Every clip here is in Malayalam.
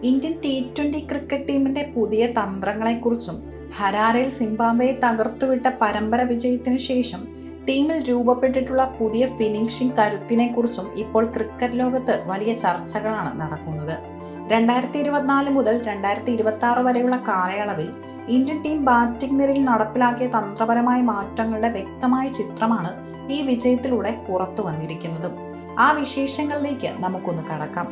ഇന്ത്യൻ T20 ക്രിക്കറ്റ് ടീമിന്റെ പുതിയ തന്ത്രങ്ങളെക്കുറിച്ചും ഹരാരയിൽ സിംബാബ്വെയെ തകർത്തുവിട്ട പരമ്പര വിജയത്തിനു ശേഷം ടീമിൽ രൂപപ്പെട്ടിട്ടുള്ള പുതിയ ഫിനിഷിംഗ് കരുത്തിനെക്കുറിച്ചും ഇപ്പോൾ ക്രിക്കറ്റ് ലോകത്ത് വലിയ ചർച്ചകളാണ് നടക്കുന്നത്. 2024 മുതൽ 2026 വരെയുള്ള കാലയളവിൽ ഇന്ത്യൻ ടീം ബാറ്റിംഗ് നിരയിൽ നടപ്പിലാക്കിയ തന്ത്രപരമായ മാറ്റങ്ങളുടെ വ്യക്തമായ ചിത്രമാണ് ഈ വിജയത്തിലൂടെ പുറത്തു വന്നിരിക്കുന്നത്. ആ വിശേഷങ്ങളിലേക്ക് നമുക്കൊന്ന് കടക്കാം.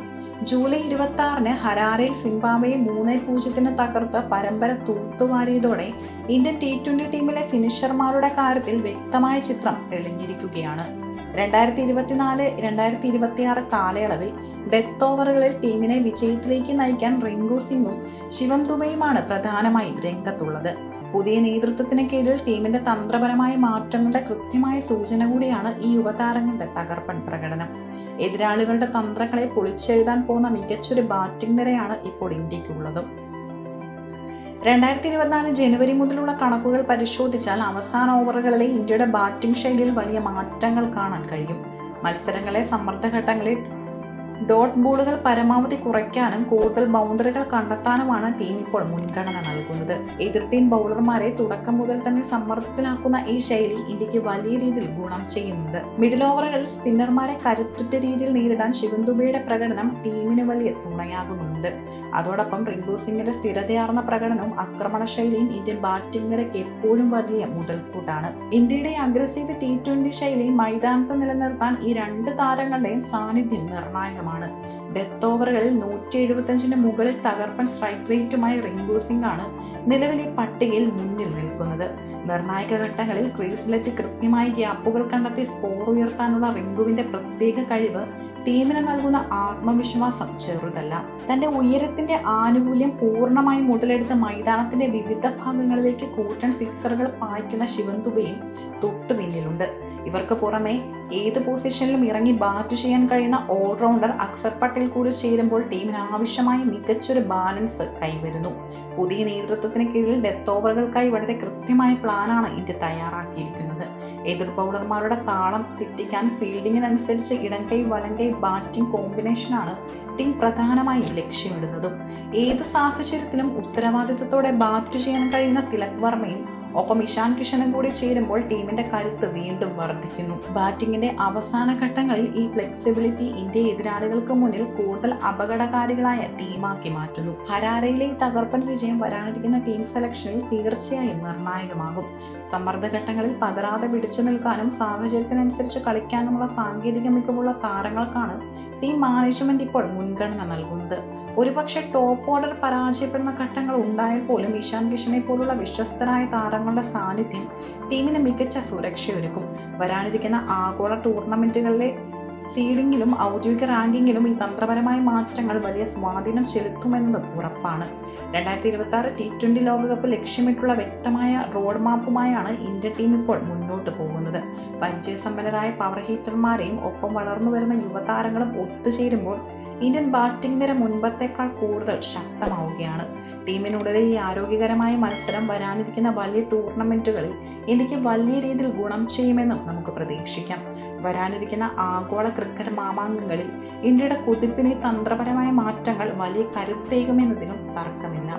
ജൂലൈ 26-ന് ഹരാരയിൽ സിംബാബ്വെയെ 3-0 തകർത്ത് പരമ്പര തൂത്തുവാരിയതോടെ ഇന്ത്യൻ T20 ടീമിലെ ഫിനിഷർമാരുടെ കാര്യത്തിൽ വ്യക്തമായ ചിത്രം തെളിഞ്ഞിരിക്കുകയാണ്. 2024-2026 കാലയളവിൽ ഡെത്ത് ഓവറുകളിൽ ടീമിനെ വിജയത്തിലേക്ക് നയിക്കാൻ റിങ്കു സിംഗും ശിവം ദുബെയുമാണ് പ്രധാനമായും രംഗത്തുള്ളത്. പുതിയ നേതൃത്വത്തിന് കീഴിൽ ടീമിന്റെ തന്ത്രപരമായ മാറ്റങ്ങളുടെ കൃത്യമായ സൂചന കൂടിയാണ് ഈ യുവതാരങ്ങളുടെ തകർപ്പൻ പ്രകടനം. എതിരാളികളുടെ തന്ത്രങ്ങളെ പൊളിച്ചെഴുതാൻ പോകുന്ന മികച്ചൊരു ബാറ്റിംഗ് നിരയാണ് ഇപ്പോൾ ഇന്ത്യക്കുള്ളതും. 2024 ജനുവരി മുതലുള്ള കണക്കുകൾ പരിശോധിച്ചാൽ അവസാന ഓവറുകളിലെ ഇന്ത്യയുടെ ബാറ്റിംഗ് ശൈലിയിൽ വലിയ മാറ്റങ്ങൾ കാണാൻ കഴിയും. മത്സരങ്ങളെ സമ്മർദ്ദഘട്ടങ്ങളിൽ ഡോട്ട് ബോളുകൾ പരമാവധി കുറയ്ക്കാനും കൂടുതൽ ബൗണ്ടറികൾ കണ്ടെത്താനുമാണ് ടീം ഇപ്പോൾ മുൻഗണന നൽകുന്നത്. എതിർ ടീം ബൗളർമാരെ തുടക്കം മുതൽ തന്നെ സമ്മർദ്ദത്തിലാക്കുന്ന ഈ ശൈലി ഇന്ത്യക്ക് വലിയ രീതിയിൽ ഗുണം ചെയ്യുന്നുണ്ട്. മിഡിൽ ഓവറുകളിൽ സ്പിന്നർമാരെ കരുത്തുറ്റ രീതിയിൽ നേരിടാൻ ശിവം ദുബെയുടെ പ്രകടനം ടീമിന് വലിയ തുണയാകുന്നുണ്ട്. അതോടൊപ്പം റിങ്കു സിംഗിന്റെ സ്ഥിരതയാർന്ന പ്രകടനവും ആക്രമണ ശൈലിയും ഇന്ത്യൻ ബാറ്റിംഗ് നിരക്ക് എപ്പോഴും വലിയ മുതൽക്കൂട്ടാണ്. ഇന്ത്യയുടെ അഗ്രസീവ് T20 ശൈലി മൈതാനത്ത് നിലനിർത്താൻ ഈ രണ്ട് താരങ്ങളുടെയും സാന്നിധ്യം നിർണായകമാണ്. ഡെത്ത് ഓവറുകളിൽ 175-ന് മുകളിൽ തകർപ്പൻ സ്ട്രൈക്ക് റേറ്റുമായി റിങ്കു സിംഗ് ആണ് നിലവിൽ ഈ പട്ടികയിൽ മുന്നിൽ നിൽക്കുന്നത്. നിർണായക ഘട്ടങ്ങളിൽ ക്രീസിലെത്തി കൃത്യമായി ഗ്യാപ്പുകൾ കണ്ടെത്തി സ്കോർ ഉയർത്താനുള്ള റിങ്കുവിന്റെ പ്രത്യേക കഴിവ് ടീമിന് നൽകുന്ന ആത്മവിശ്വാസം ചെറുതല്ല. തന്റെ ഉയരത്തിന്റെ ആനുകൂല്യം പൂർണ്ണമായി മുതലെടുത്ത് മൈതാനത്തിന്റെ വിവിധ ഭാഗങ്ങളിലേക്ക് കൂറ്റൻ സിക്സറുകൾ പായിക്കുന്ന ശിവം ദുബെയും തൊട്ടു പിന്നിലുണ്ട്. ഇവർക്ക് പുറമെ ഏത് പൊസിഷനിലും ഇറങ്ങി ബാറ്റ് ചെയ്യാൻ കഴിയുന്ന ഓൾറൗണ്ടർ അക്സർ പട്ടേൽ കൂടി ചേരുമ്പോൾ ടീമിന് ആവശ്യമായ മികച്ചൊരു ബാലൻസ് കൈവരുന്നു. പുതിയ നേതൃത്വത്തിന് കീഴിൽ ഡെത്ത് ഓവറുകൾക്കായി വളരെ കൃത്യമായ പ്ലാനാണ് ഇന്ത്യ തയ്യാറാക്കിയിരിക്കുന്നത്. എതിർ ബൗളർമാരുടെ താളം തെറ്റിക്കാൻ ഫീൽഡിങ്ങിനനുസരിച്ച് ഇടംകൈ വലംകൈ ബാറ്റിംഗ് കോമ്പിനേഷനാണ് ടീം പ്രധാനമായും ലക്ഷ്യമിടുന്നതും. ഏത് സാഹചര്യത്തിലും ഉത്തരവാദിത്തത്തോടെ ബാറ്റ് ചെയ്യാൻ കഴിയുന്ന തിലക് വർമ്മയും ഒപ്പം ഇഷാൻ കിഷനും കൂടി ചേരുമ്പോൾ ടീമിന്റെ കരുത്ത് വീണ്ടും വർദ്ധിക്കുന്നു. ബാറ്റിംഗിന്റെ അവസാന ഘട്ടങ്ങളിൽ ഈ ഫ്ലെക്സിബിലിറ്റി ഇന്ത്യ എതിരാളികൾക്ക് മുന്നിൽ കൂടുതൽ അപകടകാരികളായ ടീമാക്കി മാറ്റുന്നു. ഹരാരയിലെ ഈ തകർപ്പൻ വിജയം വരാനിരിക്കുന്ന ടീം സെലക്ഷനിൽ തീർച്ചയായും നിർണായകമാകും. സമ്മർദ്ദഘട്ടങ്ങളിൽ പതറാതെ പിടിച്ചു നിൽക്കാനും സാഹചര്യത്തിനനുസരിച്ച് കളിക്കാനുമുള്ള സാങ്കേതിക മികവുള്ള താരങ്ങൾക്കാണ് ടീം മാനേജ്മെന്റ് ഇപ്പോൾ മുൻഗണന നൽകുന്നത്. ഒരുപക്ഷെ ടോപ്പ് ഓർഡർ പരാജയപ്പെടുന്ന ഘട്ടങ്ങൾ ഉണ്ടായാൽ പോലും ഇഷാൻ കിഷനെ പോലുള്ള വിശ്വസ്തരായ താരങ്ങളുടെ സാന്നിധ്യം ടീമിന് മികച്ച സുരക്ഷയൊരുക്കും. വരാനിരിക്കുന്ന ആഗോള ടൂർണമെന്റുകളിലെ സീഡിങ്ങിലും ഔദ്യോഗിക റാങ്കിങ്ങിലും ഈ തന്ത്രപരമായ മാറ്റങ്ങൾ വലിയ സ്വാധീനം ചെലുത്തുമെന്നതും ഉറപ്പാണ്. 2026 T20 ലോകകപ്പ് ലക്ഷ്യമിട്ടുള്ള വ്യക്തമായ റോഡ് മാപ്പുമായാണ് ഇന്ത്യ ടീം ഇപ്പോൾ മുന്നോട്ട് പോകുന്നത്. പരിചയസമ്പന്നരായ പവർ ഹീറ്റർമാരെയും ഒപ്പം വളർന്നു വരുന്ന യുവതാരങ്ങളും ഒത്തുചേരുമ്പോൾ ഇന്ത്യൻ ബാറ്റിംഗ് നിര മുൻപത്തേക്കാൾ കൂടുതൽ ശക്തമാവുകയാണ്. ടീമിനുള്ളിലെ ഈ ആരോഗ്യകരമായ മത്സരം വരാനിരിക്കുന്ന വലിയ ടൂർണമെന്റുകളിൽ ഇന്ത്യക്ക് വലിയ രീതിയിൽ ഗുണം ചെയ്യുമെന്നും നമുക്ക് പ്രതീക്ഷിക്കാം. വരാനിരിക്കുന്ന ആഗോള ക്രിക്കറ്റ് മാമാങ്കങ്ങളിൽ ഇന്ത്യയുടെ കുതിപ്പിന് തന്ത്രപരമായ മാറ്റങ്ങൾ വലിയ കരുത്തേകുമെന്നതിലും തർക്കമില്ല.